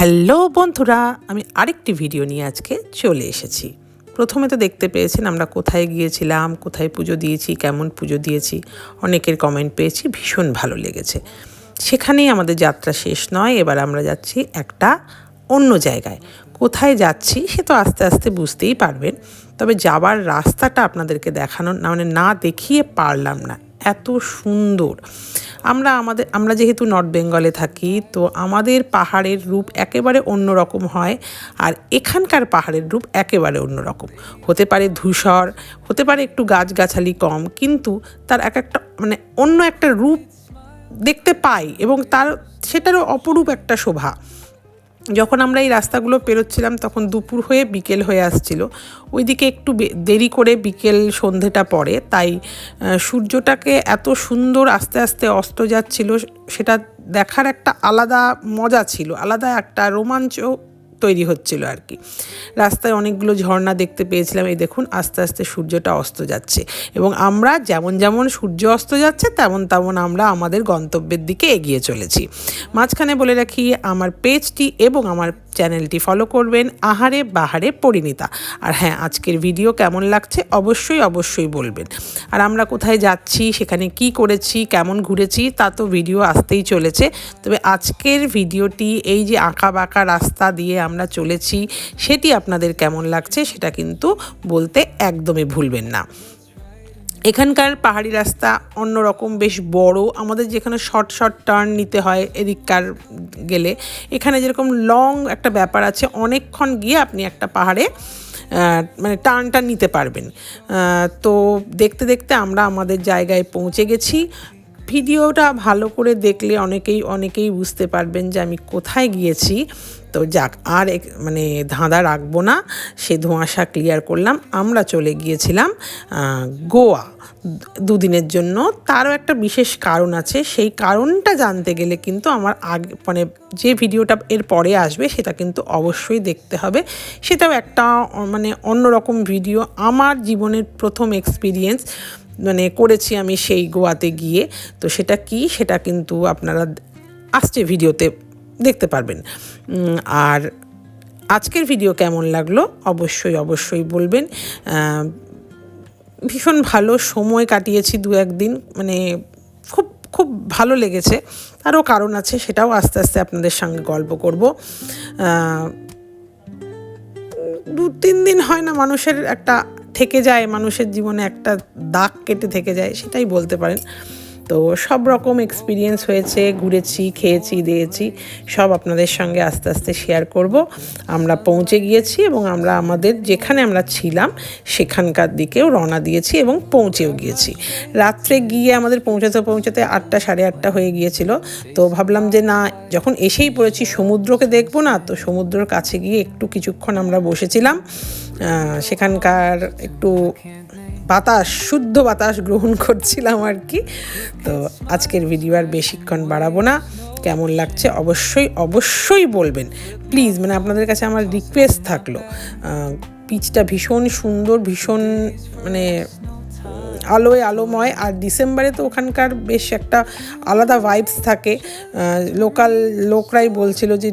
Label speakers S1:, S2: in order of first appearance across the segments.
S1: Hello বন্ধুরা, আমি আরেকটি ভিডিও নিয়ে আজকে চলে এসেছি। প্রথমে তো দেখতে পেয়েছেন আমরা কোথায় গিয়েছিলাম, কোথায় পুজো দিয়েছি, কেমন পুজো দিয়েছি। অনেকের কমেন্ট পেয়েছি, ভীষণ ভালো লেগেছে। সেখানেই আমাদের যাত্রা শেষ নয়, এবার আমরা যাচ্ছি একটা অন্য জায়গায়। কোথায় যাচ্ছি সে তো আস্তে আস্তে বুঝতেই পারবেন, তবে যাবার রাস্তাটা আপনাদেরকে দেখানো না দেখিয়ে পারলাম না, এত সুন্দর। আমরা যেহেতু নর্থ বেঙ্গলে থাকি, তো আমাদের পাহাড়ের রূপ একেবারে অন্যরকম হয়, আর এখানকার পাহাড়ের রূপ একেবারে অন্যরকম। হতে পারে ধূসর, হতে পারে একটু গাছগাছালি কম, কিন্তু তার একটা অন্য একটা রূপ দেখতে পাই, এবং সেটারও অপরূপ একটা শোভা। যখন আমরা এই রাস্তাগুলো পেরোচ্ছিলাম তখন দুপুর হয়ে বিকেল হয়ে আসছিল, ওইদিকে একটু দেরি করে বিকেল সন্ধেটা পড়ে, তাই সূর্যটাকে এত সুন্দর আস্তে আস্তে অস্ত যাচ্ছিল, সেটা দেখার একটা আলাদা মজা ছিল, আলাদা একটা রোমাঞ্চ তৈরি হচ্ছিল আর কি। রাস্তায় অনেকগুলো ঝর্ণা দেখতে পেয়েছিলাম। এই দেখুন আস্তে আস্তে সূর্যটা অস্ত যাচ্ছে, এবং আমরা যেমন যেমন সূর্য অস্ত যাচ্ছে তেমন তেমন আমরা আমাদের গন্তব্যের দিকে এগিয়ে চলেছি। মাঝখানে বলে রাখি, আমার পেজটি এবং আমার চ্যানেলটি ফলো করবেন, আহারে বাহারে পরিণীতা। আর হ্যাঁ, আজকের ভিডিও কেমন লাগছে অবশ্যই বলবেন। আর আমরা কোথায় যাচ্ছি, সেখানে কি করেছি, কেমন ঘুরেছি, তা তো ভিডিও আসতেই চলেছে। তবে আজকের ভিডিওটি এই যে আঁকা বাঁকা রাস্তা দিয়ে আমরা চলেছি, সেটি আপনাদের কেমন লাগছে সেটা কিন্তু বলতে একদমই ভুলবেন না। এখানকার পাহাড়ি রাস্তা অন্যরকম, বেশ বড়। আমাদের যেখানে শর্ট টার্ন নিতে হয় এদিককার গেলে, এখানে যেরকম লং একটা ব্যাপার আছে, অনেকক্ষণ গিয়ে আপনি একটা পাহাড়ে টার্নটা নিতে পারবেন। তো দেখতে দেখতে আমরা আমাদের জায়গায় পৌঁছে গেছি। ভিডিওটা ভালো করে দেখলে অনেকেই বুঝতে পারবেন যে আমি কোথায় গিয়েছি। তো যাক, আর ধাঁধা রাখবো না, সে ধোঁয়াশা ক্লিয়ার করলাম। আমরা চলে গিয়েছিলাম গোয়া দুদিনের জন্য। তারও একটা বিশেষ কারণ আছে, সেই কারণটা জানতে গেলে কিন্তু আমার যে ভিডিওটা এর পরে আসবে সেটা কিন্তু অবশ্যই দেখতে হবে। সেটাও একটা অন্যরকম ভিডিও, আমার জীবনের প্রথম এক্সপিরিয়েন্স করেছি আমি সেই গোয়াতে গিয়ে। তো সেটা কি, সেটা কিন্তু আপনারা আসছে ভিডিওতে দেখতে পারবেন। আর আজকের ভিডিও কেমন লাগলো অবশ্যই বলবেন। ভীষণ ভালো সময় কাটিয়েছি দু একদিন, খুব খুব ভালো লেগেছে। আরও কারণ আছে, সেটাও আস্তে আস্তে আপনাদের সঙ্গে গল্প করব। 2-3 দিন হয় না, মানুষের একটা থেকে যায়, মানুষের জীবনে একটা দাগ কেটে থেকে যায়, সেটাই বলতে পারেন। তো সব রকম এক্সপিরিয়েন্স হয়েছে, ঘুরেছি, খেয়েছি, দিয়েছি, সব আপনাদের সঙ্গে আস্তে আস্তে শেয়ার করব। আমরা পৌঁছে গিয়েছি, এবং আমরা আমাদের যেখানে আমরা ছিলাম সেখানকার দিকেও রওনা দিয়েছি এবং পৌঁছেও গিয়েছি। রাত্রে গিয়ে আমাদের পৌঁছাতে 8টা 8:30 হয়ে গিয়েছিল। তো ভাবলাম যে না, যখন এসেই পড়েছি সমুদ্রকে দেখবো না, তো সমুদ্রের কাছে গিয়ে কিছুক্ষণ আমরা বসেছিলাম। সেখানকার একটু শুদ্ধ বাতাস গ্রহণ করছিলাম আর কি। তো আজকের ভিডিও আর বেশিক্ষণ বাড়াবো না। কেমন লাগছে অবশ্যই বলবেন প্লিজ। আপনাদের কাছে আমার রিকোয়েস্ট থাকলো, পিচটা ভীষণ সুন্দর, ভীষণ আলোময়। আর ডিসেম্বরে তো ওখানকার বেশ একটা আলাদা ভাইবস থাকে। লোকাল লোকরাই বলছিল যে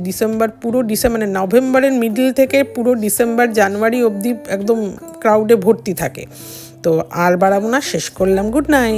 S1: পুরো ডিসেম্বর নভেম্বরের মিডল থেকে পুরো ডিসেম্বর জানুয়ারি অবধি একদম ক্রাউডে ভর্তি থাকে। তো আর বাড়াবো না, শেষ করলাম। Good night.